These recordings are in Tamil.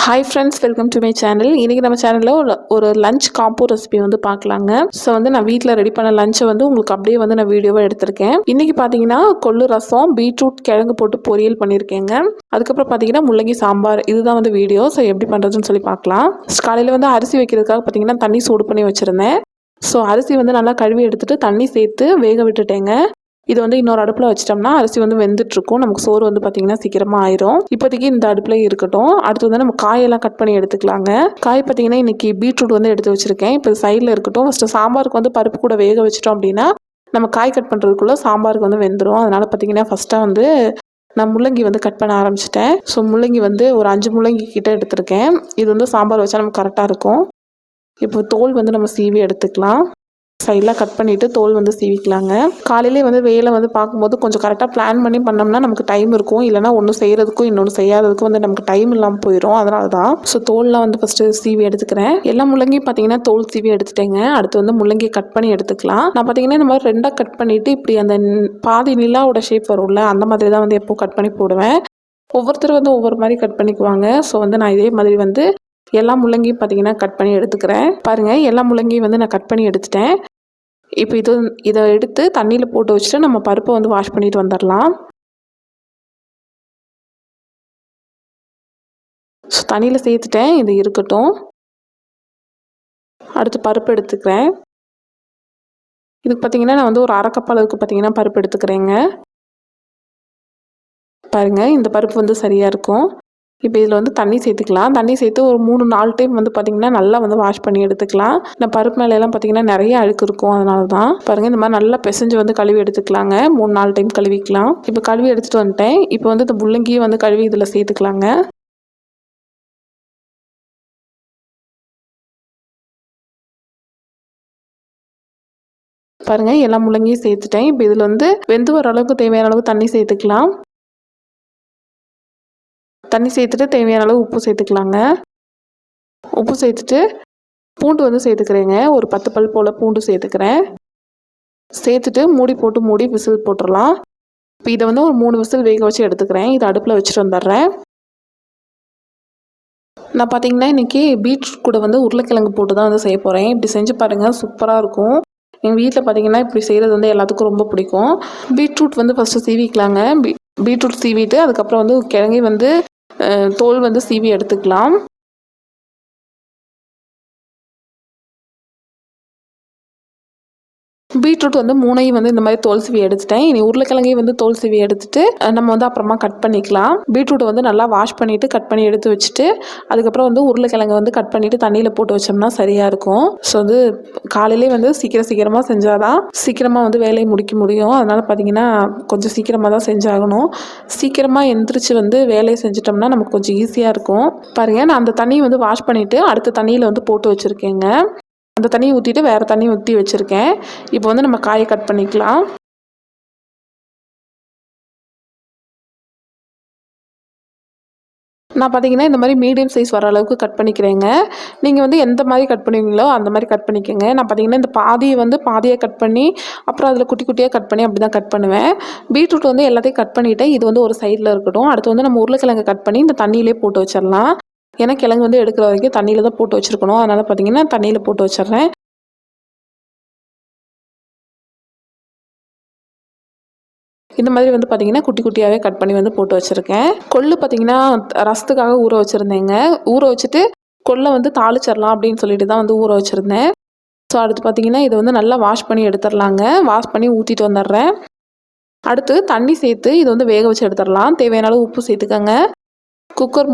Hi friends, welcome to my channel. இன்றைக்கி நம்ம சேனலில் ஒரு லஞ்ச் காம்போ ரெசிபி வந்து பார்க்கலாங்க. ஸோ வந்து நான் வீட்டில் ரெடி பண்ண லஞ்சை வந்து உங்களுக்கு அப்படியே வந்து நான் வீடியோவாக எடுத்திருக்கேன். இன்றைக்கி பார்த்தீங்கன்னா கொள்ளு ரசம், பீட்ரூட் கிழங்கு போட்டு பொரியல் பண்ணியிருக்கேங்க. அதுக்கப்புறம் பார்த்தீங்கன்னா முள்ளங்கி சாம்பார். இதுதான் வந்து வீடியோ. ஸோ எப்படி பண்ணுறதுன்னு சொல்லி பார்க்கலாம். காலையில் வந்து அரிசி வைக்கிறதுக்காக பார்த்தீங்கன்னா தண்ணி சூடு பண்ணி வச்சுருந்தேன். ஸோ அரிசி வந்து நல்லா கழுவி எடுத்துகிட்டு தண்ணி சேர்த்து வேக விட்டுட்டேங்க. இது வந்து இன்னொரு அடுப்பில் வச்சிட்டோம்னா அரிசி வந்து வெந்துட்டுருக்கும். நமக்கு சோறு வந்து பார்த்திங்கன்னா சீக்கிரமாக ஆயிரும். இப்போதைக்கு இந்த அடுப்பில் இருக்கட்டும். அடுத்து வந்து நம்ம காயெல்லாம் கட் பண்ணி எடுத்துக்கலாங்க. காய் பார்த்திங்கன்னா இன்றைக்கி பீட்ரூட் வந்து எடுத்து வச்சுருக்கேன். இப்போ சைடில் இருக்கட்டும். ஃபஸ்ட்டு சாம்பாருக்கு வந்து பருப்பு கூட வேக வச்சிட்டோம் அப்படின்னா நம்ம காய் கட் பண்ணுறதுக்குள்ளே சாம்பாருக்கு வந்து வெந்துடும். அதனால் பார்த்திங்கன்னா ஃபஸ்ட்டாக வந்து நான் முள்ளங்கி வந்து கட் பண்ண ஆரம்பிச்சிட்டேன். ஸோ முள்ளங்கி வந்து ஒரு 5 முள்ளங்கி கிட்டே எடுத்திருக்கேன். இது வந்து சாம்பார் வச்சா நமக்கு கரெக்டாக இருக்கும். இப்போ தோல் வந்து நம்ம சீவி எடுத்துக்கலாம். சைடெலாம் கட் பண்ணிவிட்டு தோல் வந்து சீவிக்கலாங்க. காலையிலே வந்து வேலை வந்து பார்க்கும்போது கொஞ்சம் கரெக்டாக பிளான் பண்ணி பண்ணோம்னா நமக்கு டைம் இருக்கும். இல்லைனா ஒன்று செய்கிறதுக்கும் இன்னொன்று செய்யாததுக்கும் வந்து நமக்கு டைம் இல்லாமல் போயிடும். அதனால தான் ஸோ தோல்லாம் வந்து ஃபஸ்ட்டு சீவி எடுத்துக்கிறேன். எல்லா முள்ளங்கியும் பார்த்தீங்கன்னா தோல் சீவி எடுத்துட்டேங்க. அடுத்து வந்து முள்ளங்கியை கட் பண்ணி எடுத்துக்கலாம். நான் பார்த்தீங்கன்னா இந்த மாதிரி 2ஆக கட் பண்ணிவிட்டு இப்படி அந்த பாதி நிலாவோட ஷேப் வரும்ல, அந்த மாதிரி தான் வந்து எப்போது கட் பண்ணி போடுவேன். ஒவ்வொருத்தர் வந்து ஒவ்வொரு மாதிரி கட் பண்ணிக்குவாங்க. ஸோ வந்து நான் இதே மாதிரி வந்து எல்லா முள்ளங்கியும் பார்த்தீங்கன்னா கட் பண்ணி எடுத்துக்கிறேன். பாருங்கள், எல்லா முள்ளங்கியும் வந்து நான் கட் பண்ணி எடுத்துட்டேன். இப்போ இதை எடுத்து தண்ணியில் போட்டு வச்சுட்டு நம்ம பருப்பை வந்து வாஷ் பண்ணிட்டு வந்துடலாம். ஸோ தண்ணியில் சேர்த்துட்டேன், இது இருக்கட்டும். அடுத்து பருப்பு எடுத்துக்கிறேன். இதுக்கு பார்த்தீங்கன்னா நான் வந்து ஒரு 1/2 கப் அளவுக்கு பார்த்தீங்கன்னா பருப்பு எடுத்துக்கிறேங்க. பாருங்கள், இந்த பருப்பு வந்து சரியாக இருக்கும். இப்போ இதில் வந்து தண்ணி சேர்த்துக்கலாம். தண்ணி சேர்த்து ஒரு 3-4 டைம் வந்து பார்த்திங்கன்னா நல்லா வந்து வாஷ் பண்ணி எடுத்துக்கலாம். இந்த பருப்பு மேலெல்லாம் பார்த்திங்கன்னா நிறைய அழுக்கு இருக்கும். அதனால தான் பாருங்கள், இந்த மாதிரி நல்லா பிசைஞ்சு வந்து கழுவி எடுத்துக்கலாங்க. 3-4 டைம் கழுவிக்கலாம். இப்போ கழுவி எடுத்துகிட்டு வந்துட்டேன். இப்போ வந்து இந்த முள்ளங்கியை வந்து கழுவி இதில் சேர்த்துக்கலாங்க. பாருங்கள், எல்லா முள்ளங்கியும் சேர்த்துட்டேன். இப்போ இதில் வந்து வெந்து வர அளவுக்கு தேவையான அளவு தண்ணி சேர்த்துக்கலாம். தண்ணி சேர்த்துட்டு தேவையான அளவு உப்பு சேர்த்துக்கலாங்க. உப்பு சேர்த்துட்டு பூண்டு வந்து சேர்த்துக்கிறேங்க. ஒரு 10 பல் போல் பூண்டு சேர்த்துக்கிறேன். சேர்த்துட்டு மூடி விசில் போட்டுடலாம். இப்போ இதை வந்து ஒரு 3 விசில் வேக வச்சு எடுத்துக்கிறேன். இதை அடுப்பில் வச்சுட்டு வந்துடுறேன். நான் பார்த்தீங்கன்னா இன்றைக்கி பீட்ரூட் கூட வந்து உருளைக்கிழங்கு போட்டு தான் வந்து செய்ய போகிறேன். இப்படி செஞ்சு பாருங்கள், சூப்பராக இருக்கும். எங்கள் வீட்டில் பார்த்தீங்கன்னா இப்படி செய்கிறது வந்து எல்லாத்துக்கும் ரொம்ப பிடிக்கும். பீட்ரூட் வந்து ஃபஸ்ட்டு சீவிக்கலாங்க. பீட்ரூட் சீவிட்டு அதுக்கப்புறம் வந்து கிழங்கை வந்து தோல் வந்து சீவி எடுத்துக்கலாம். பீட்ரூட் வந்து 3ஐயும் வந்து இந்த மாதிரி தோல் சீவி எடுத்துட்டேன். இனி உருளைக்கிழங்கையும் வந்து தோல் சீவி எடுத்துட்டு நம்ம வந்து அப்புறமா கட் பண்ணிக்கலாம். பீட்ரூட்டை வந்து நல்லா வாஷ் பண்ணிவிட்டு கட் பண்ணி எடுத்து வச்சுட்டு அதுக்கப்புறம் வந்து உருளைக்கிழங்கை வந்து கட் பண்ணிவிட்டு தண்ணியில் போட்டு வச்சோம்னா சரியாக இருக்கும். ஸோ வந்து காலையிலே வந்து சீக்கிரமாக செஞ்சால் தான் சீக்கிரமாக வந்து வேலையை முடிக்க முடியும். அதனால் பார்த்திங்கன்னா கொஞ்சம் சீக்கிரமாக தான் செஞ்சாகணும். சீக்கிரமாக எந்திரிச்சு வந்து வேலையை செஞ்சிட்டோம்னா நமக்கு கொஞ்சம் ஈஸியாக இருக்கும். பாருங்கள், நான் அந்த தண்ணியை வந்து வாஷ் பண்ணிவிட்டு அடுத்த தண்ணியில் வந்து போட்டு வச்சுருக்கேங்க. அந்த தண்ணியை ஊற்றிட்டு வேறு தண்ணி ஊற்றி வச்சுருக்கேன். இப்போ வந்து நம்ம காயை கட் பண்ணிக்கலாம். நான் பார்த்தீங்கன்னா இந்த மாதிரி மீடியம் சைஸ் வர அளவுக்கு கட் பண்ணிக்கிறேங்க. நீங்கள் வந்து எந்த மாதிரி கட் பண்ணுவீங்களோ அந்த மாதிரி கட் பண்ணிக்கோங்க. நான் பார்த்தீங்கன்னா இந்த பாதியை வந்து பாதியாக கட் பண்ணி அப்புறம் அதில் குட்டி குட்டியாக கட் பண்ணி அப்படி தான் கட் பண்ணுவேன். பீட்ரூட் வந்து எல்லாத்தையும் கட் பண்ணிவிட்டேன். இது வந்து ஒரு சைடில் இருக்கட்டும். அடுத்து வந்து நம்ம உருளைக்கிழங்கை கட் பண்ணி இந்த தண்ணியிலே போட்டு வச்சிடலாம். ஏன்னா கிழங்கு வந்து எடுக்கிற வரைக்கும் தண்ணியில் தான் போட்டு வச்சுருக்கணும். அதனால் பார்த்தீங்கன்னா தண்ணியில் போட்டு வச்சிடுறேன். இந்த மாதிரி வந்து பார்த்திங்கன்னா குட்டி குட்டியாகவே கட் பண்ணி வந்து போட்டு வச்சுருக்கேன். கொள்ளு பார்த்திங்கன்னா ரசத்துக்காக ஊற வச்சுருந்தேங்க. ஊற வச்சுட்டு கொள்ளை வந்து தாளிச்சிடலாம் அப்படின்னு சொல்லிட்டு தான் வந்து ஊற வச்சுருந்தேன். ஸோ அடுத்து பார்த்திங்கன்னா இதை வந்து நல்லா வாஷ் பண்ணி எடுத்துடலாங்க. வாஷ் பண்ணி ஊற்றிட்டு வந்துடுறேன். அடுத்து தண்ணி சேர்த்து இதை வந்து வேக வச்சு எடுத்துடலாம். தேவையான அளவு உப்பு சேர்த்துக்கோங்க. குக்கர்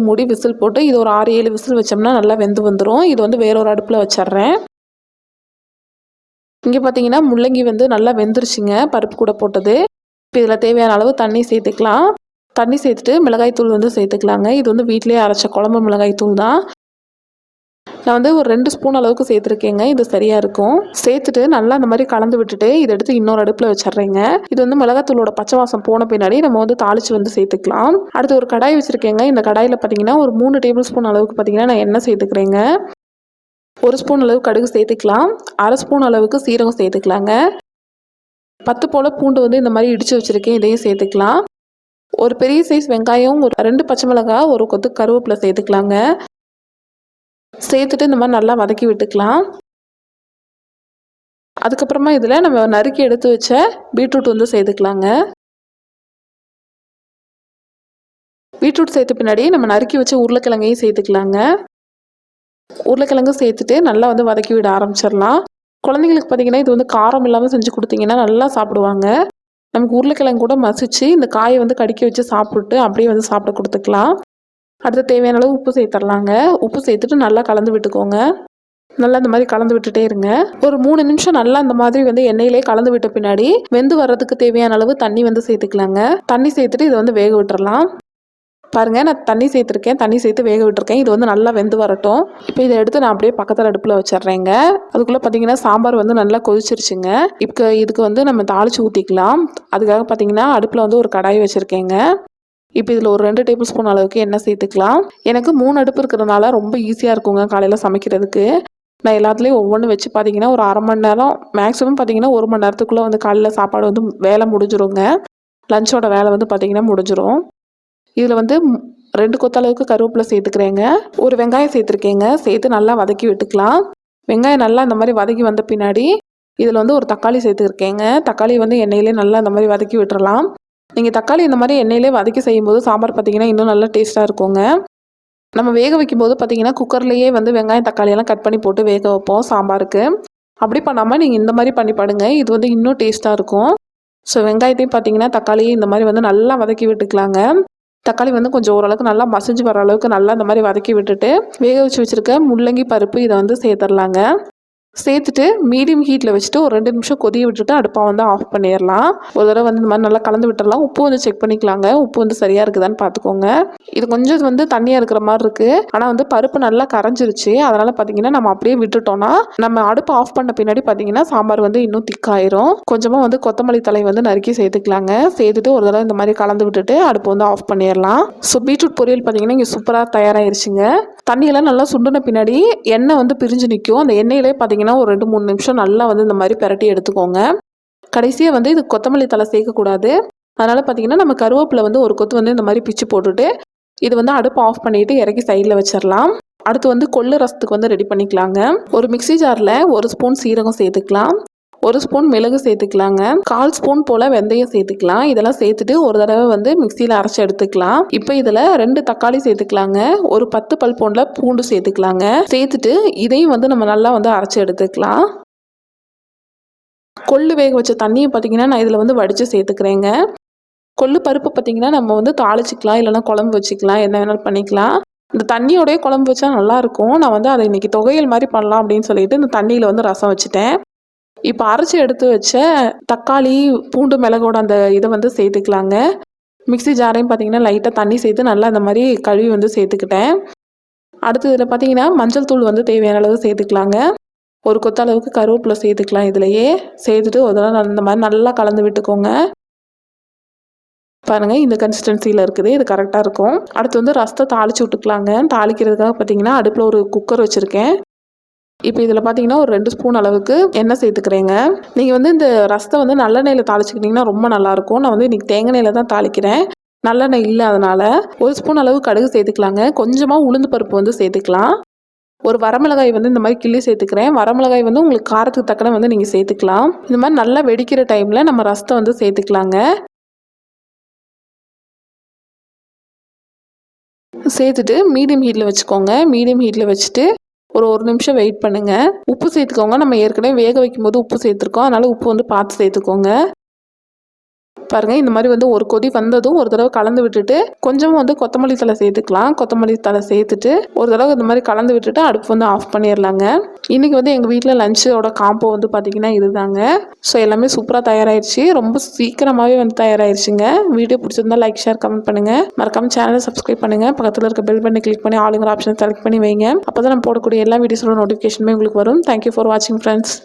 மூடி விசில் போட்டு இது ஒரு 6-7 விசில் வச்சோம்னா நல்லா வெந்து வந்துடும். இது வந்து வேற ஒரு அடுப்பில் வச்சிட்றேன். இங்கே பார்த்தீங்கன்னா முள்ளங்கி வந்து நல்லா வெந்துருச்சுங்க, பருப்பு கூட போட்டது. இப்போ இதில் தேவையான அளவு தண்ணி சேர்த்துக்கலாம். தண்ணி சேர்த்துட்டு மிளகாய்த்தூள் வந்து சேர்த்துக்கலாங்க. இது வந்து வீட்டிலேயே அரைச்ச குழம்பு மிளகாய்த்தூள் தான். நான் வந்து ஒரு 2 ஸ்பூன் அளவுக்கு சேர்த்துருக்கேங்க. இது சரியாக இருக்கும். சேர்த்துட்டு நல்லா அந்த மாதிரி கலந்து விட்டுட்டு இதை எடுத்து இன்னொரு அடுப்பில் வச்சிட்றேங்க. இது வந்து மிளகாத்தூளோட பச்சை வாசம் போன பின்னாடி நம்ம வந்து தாளித்து வந்து சேர்த்துக்கலாம். அடுத்து ஒரு கடாய் வச்சுருக்கேங்க. இந்த கடாயில் பார்த்தீங்கன்னா ஒரு 3 டேபிள் ஸ்பூன் அளவுக்கு பார்த்தீங்கன்னா நான் எண்ணெய் சேர்த்துக்கிறேங்க. 1 ஸ்பூன் அளவு கடுகு சேர்த்துக்கலாம். 1/2 ஸ்பூன் அளவுக்கு சீரகம் சேர்த்துக்கலாங்க. 10 போல் பூண்டு வந்து இந்த மாதிரி இடித்து வச்சுருக்கேன். இதையும் சேர்த்துக்கலாம். ஒரு பெரிய சைஸ் வெங்காயம், ஒரு 2 பச்சை மிளகாய், ஒரு கொத்து கருவேப்பிலை சேர்த்துக்கலாங்க. சேர்த்துட்டு இந்த மாதிரி நல்லா வதக்கி விட்டுக்கலாம். அதுக்கப்புறமா இதில் நம்ம நறுக்கி எடுத்து வச்ச பீட்ரூட் வந்து சேர்த்துக்கலாங்க. பீட்ரூட் சேர்த்த பின்னாடி நம்ம நறுக்கி வச்ச உருளைக்கிழங்கையும் சேர்த்துக்கலாங்க. உருளைக்கிழங்கு சேர்த்துட்டு நல்லா வந்து வதக்கி விட ஆரம்பிச்சிடலாம். குழந்தைங்களுக்கு பார்த்தீங்கன்னா இது வந்து காரம் இல்லாமல் செஞ்சு கொடுத்தீங்கன்னா நல்லா சாப்பிடுவாங்க. நமக்கு உருளைக்கிழங்கு கூட மசிச்சு இந்த காயை வந்து கடிக்க வச்சு சாப்பிட்டு அப்படியே வந்து சாப்பிட கொடுத்துக்கலாம். அடுத்து தேவையான அளவு உப்பு சேர்த்துடலாங்க. உப்பு சேர்த்துட்டு நல்லா கலந்து விட்டுக்கோங்க. நல்லா இந்த மாதிரி கலந்து விட்டுட்டே இருங்க. ஒரு 3 நிமிஷம் நல்லா இந்த மாதிரி வந்து எண்ணெயிலே கலந்து விட்ட பின்னாடி வெந்து வர்றதுக்கு தேவையான அளவு தண்ணி வந்து சேர்த்துக்கலாங்க. தண்ணி சேர்த்துட்டு இதை வந்து வேக விட்டுறலாம். பாருங்க, நான் தண்ணி சேர்த்துருக்கேன். தண்ணி சேர்த்து வேக விட்டுருக்கேன். இது வந்து நல்லா வெந்து வரட்டும். இப்போ இதை எடுத்து நான் அப்படியே பக்கத்தில் அடுப்பில் வச்சிடுறேங்க. அதுக்குள்ளே பார்த்தீங்கன்னா சாம்பார் வந்து நல்லா கொதிச்சிருச்சுங்க. இப்போ இதுக்கு வந்து நம்ம தாளித்து ஊற்றிக்கலாம். அதுக்காக பார்த்தீங்கன்னா அடுப்பில் வந்து ஒரு கடாய் வச்சுருக்கேங்க. இப்போ இதில் ஒரு 2 டேபிள் ஸ்பூன் அளவுக்கு எண்ணெய் சேர்த்துக்கலாம். எனக்கு 3 அடுப்பு இருக்கிறதுனால ரொம்ப ஈஸியாக இருக்குங்க காலையில் சமைக்கிறதுக்கு. நான் எல்லாத்துலேயும் ஒவ்வொன்று வச்சு பார்த்தீங்கன்னா ஒரு அரை மணி நேரம், மேக்ஸிமம் பார்த்தீங்கன்னா 1 மணி நேரத்துக்குள்ளே வந்து காலையில் சாப்பாடு வந்து வேலை முடிஞ்சிருங்க. லஞ்சோட வேலை வந்து பார்த்தீங்கன்னா முடிஞ்சிரும். இதில் வந்து 2 கொத்தளவுக்கு கருவேப்பிலை சேர்த்துக்கிறேங்க. ஒரு வெங்காயம் சேர்த்துருக்கேங்க. சேர்த்து நல்லா வதக்கி விட்டுக்கலாம். வெங்காயம் நல்லா இந்த மாதிரி வதக்கி வந்த பின்னாடி இதில் வந்து ஒரு தக்காளி சேர்த்துருக்கேங்க. தக்காளி வந்து எண்ணெயிலே நல்லா இந்த மாதிரி வதக்கி விட்டுறலாம். நீங்கள் தக்காளி இந்த மாதிரி எண்ணெயிலே வதக்கி செய்யும்போது சாம்பார் பார்த்தீங்கன்னா இன்னும் நல்லா டேஸ்ட்டாக இருக்குங்க. நம்ம வேக வைக்கும்போது பார்த்தீங்கன்னா குக்கர்லேயே வந்து வெங்காயம் தக்காளியெல்லாம் கட் பண்ணி போட்டு வேக வைப்போம் சாம்பாருக்கு. அப்படி பண்ணாமல் நீங்கள் இந்த மாதிரி பண்ணி பாருங்க. இது வந்து இன்னும் டேஸ்ட்டாக இருக்கும். ஸோ வெங்காயத்தையும் பார்த்தீங்கன்னா தக்காளியும் இந்த மாதிரி வந்து நல்லா வதக்கி விட்டுக்கலாங்க. தக்காளி வந்து கொஞ்சம் ஓரளவுக்கு நல்லா மசிஞ்சு வர அளவுக்கு நல்லா இந்த மாதிரி வதக்கி விட்டுட்டு வேக வச்சு வச்சுருக்க முள்ளங்கி பருப்பு இதை வந்து சேர்த்துடலாங்க. சேர்த்துட்டு மீடியம் ஹீட்டில் வச்சுட்டு ஒரு 2 நிமிஷம் கொதிய விட்டுட்டு அடுப்பை வந்து ஆஃப் பண்ணிடலாம். ஒரு தடவை வந்து இந்த மாதிரி நல்லா கலந்து விட்டுடலாம். உப்பு வந்து செக் பண்ணிக்கலாங்க. உப்பு வந்து சரியாக இருக்குதான்னு பார்த்துக்கோங்க. இது கொஞ்சம் வந்து தண்ணியாக இருக்கிற மாதிரி இருக்குது. ஆனால் வந்து பருப்பு நல்லா கரைஞ்சிருச்சு. அதனால் பார்த்தீங்கன்னா நம்ம அப்படியே விட்டுட்டோம்னா நம்ம அடுப்பை ஆஃப் பண்ண பின்னாடி பார்த்தீங்கன்னா சாம்பார் வந்து இன்னும் திக்காயிரும். கொஞ்சமாக வந்து கொத்தமல்லி தழை வந்து நறுக்கி சேர்த்துக்கலாங்க. சேர்த்துட்டு ஒரு தடவை இந்த மாதிரி கலந்து விட்டுட்டு அடுப்பு வந்து ஆஃப் பண்ணிடலாம். ஸோ பீட்ரூட் பொரியல் பார்த்தீங்கன்னா இங்கே சூப்பராக தயாராகிருச்சுங்க. தண்ணியெல்லாம் நல்லா சுண்டின பின்னாடி எண்ணெய் வந்து பிரிஞ்சு நிற்கும். அந்த எண்ணெயிலே பார்த்தீங்கன்னா ஒரு 2-3 நிமிஷம் நல்லா வந்து இந்த மாதிரி பிரட்டி எடுத்துக்கோங்க. கடைசியாக வந்து இது கொத்தமல்லி தழை சேர்க்கக்கூடாது. அதனால் பார்த்தீங்கன்னா நம்ம கருவேப்பிலை வந்து ஒரு கொத்து வந்து இந்த மாதிரி பிச்சு போட்டுட்டு இது வந்து அடுப்பு ஆஃப் பண்ணிவிட்டு இறக்கி சைடில் வச்சிடலாம். அடுத்து வந்து கொள்ளு ரசத்துக்கு வந்து ரெடி பண்ணிக்கலாங்க. ஒரு மிக்ஸி ஜாரில் 1 ஸ்பூன் சீரகம் சேர்த்துக்கலாம். 1 ஸ்பூன் மிளகு சேர்த்துக்கலாங்க. 1/4 ஸ்பூன் போல் வெந்தயம் சேர்த்துக்கலாம். இதெல்லாம் சேர்த்துட்டு ஒரு தடவை வந்து மிக்சியில் அரைச்சி எடுத்துக்கலாம். இப்போ இதில் 2 தக்காளி சேர்த்துக்கலாங்க. ஒரு 10 பல் போன்ற பூண்டு சேர்த்துக்கலாங்க. சேர்த்துட்டு இதையும் வந்து நம்ம நல்லா வந்து அரைச்சி எடுத்துக்கலாம். கொள்ளு வேக வச்ச தண்ணியை பார்த்தீங்கன்னா நான் இதில் வந்து வடித்து சேர்த்துக்கிறேங்க. கொள்ளு பருப்பு பார்த்தீங்கன்னா நம்ம வந்து தாளிச்சிக்கலாம், இல்லைனா குழம்பு வச்சுக்கலாம், என்ன வேணாலும் பண்ணிக்கலாம். இந்த தண்ணியோடய குழம்பு வச்சா நல்லாயிருக்கும். நான் வந்து அதை இன்றைக்கி தொகையல் மாதிரி பண்ணலாம் அப்படின்னு சொல்லிட்டு இந்த தண்ணியில் வந்து ரசம் வச்சுட்டேன். இப்போ அரைச்சி எடுத்து வச்ச தக்காளி பூண்டு மிளகோட அந்த இதை வந்து சேர்த்துக்கலாங்க. மிக்ஸி ஜாரையும் பார்த்தீங்கன்னா லைட்டாக தண்ணி சேர்த்து நல்லா இந்த மாதிரி கழுவி வந்து சேர்த்துக்கிட்டேன். அடுத்து இதில் பார்த்தீங்கன்னா மஞ்சள் தூள் வந்து தேவையான அளவு சேர்த்துக்கலாங்க. ஒரு கொத்த அளவுக்கு கருவேப்பிலை சேர்த்துக்கலாம். இதிலையே சேர்த்துட்டு ஒரு தடவை இந்த மாதிரி நல்லா கலந்து விட்டுக்கோங்க. பாருங்கள், இந்த கன்சிஸ்டன்சியில் இருக்குது. இது கரெக்டாக இருக்கும். அடுத்து வந்து ரசத்தை தாளித்து விட்டுக்கலாங்க. தாளிக்கிறதுக்காக பார்த்தீங்கன்னா அடுப்பில் ஒரு குக்கர் வச்சுருக்கேன். இப்போ இதில் பார்த்தீங்கன்னா ஒரு 2 ஸ்பூன் அளவுக்கு எண்ணெய் சேர்த்துக்கிறேங்க. நீங்கள் வந்து இந்த ரசத்தை வந்து நல்லெண்ணெயில் தாளிச்சிக்கிட்டிங்கன்னா ரொம்ப நல்லாயிருக்கும். நான் வந்து இன்றைக்கி தேங்காய் எண்ணெயில் தான் தாளிக்கிறேன். நல்லெண்ணெய் இல்லை, அதனால் 1 ஸ்பூன் அளவு கடுகு சேர்த்துக்கலாங்க. கொஞ்சமாக உளுந்து பருப்பு வந்து சேர்த்துக்கலாம். ஒரு வரமிளகாய் வந்து இந்த மாதிரி கிள்ளி சேர்த்துக்கிறேன். வரமிளகாய் வந்து உங்களுக்கு காரத்துக்கு தக்கன வந்து நீங்கள் சேர்த்துக்கலாம். இந்த மாதிரி நல்லா வெடிக்கிற டைமில் நம்ம ரசத்தை வந்து சேர்த்துக்கலாங்க. சேர்த்துட்டு மீடியம் ஹீட்டில் வச்சுக்கோங்க. மீடியம் ஹீட்டில் வச்சுட்டு ஒரு நிமிஷம் வெயிட் பண்ணுங்கள். உப்பு சேர்த்துக்கோங்க. நம்ம ஏற்கனவே வேக வைக்கும்போது உப்பு சேர்த்துருக்கோம். அதனால் உப்பு வந்து பார்த்து சேர்த்துக்கோங்க. பாருங்கள், இந்த மாதிரி வந்து ஒரு கொதி வந்ததும் ஒரு தடவை கலந்து விட்டுட்டு கொஞ்சமாக வந்து கொத்தமல்லி தழை சேர்த்துக்கலாம். கொத்தமல்லி தழை சேர்த்துட்டு ஒரு தடவை இந்த மாதிரி கலந்து விட்டுட்டு அடுப்பு வந்து ஆஃப் பண்ணிடலாங்க. இன்றைக்கி வந்து எங்கள் வீட்டில் லஞ்சோட காம்போ வந்து பார்த்திங்கன்னா இதுதாங்க. ஸோ எல்லாமே சூப்பராக தயாராகிடுச்சு. ரொம்ப சீக்கிரமாகவே வந்து தயாராகிடுச்சுங்க. வீடியோ பிடிச்சிருந்தா லைக், ஷேர், கமெண்ட் பண்ணுங்கள். மறக்காமல் சேனலை சப்ஸ்கிரைப் பண்ணுங்கள். பக்கத்தில் இருக்க பெல் பட்டனை கிளிக் பண்ணி ஆளுங்கிற ஆப்ஷனை செலக்ட் பண்ணி வைங்க. அப்போ தான் நம்ம போடக்கூடிய எல்லா வீடியோஸோட நோட்டிஃபிகேஷனுமே உங்களுக்கு வரும். தேங்க்யூ ஃபார் வாட்சிங் ஃப்ரெண்ட்ஸ்.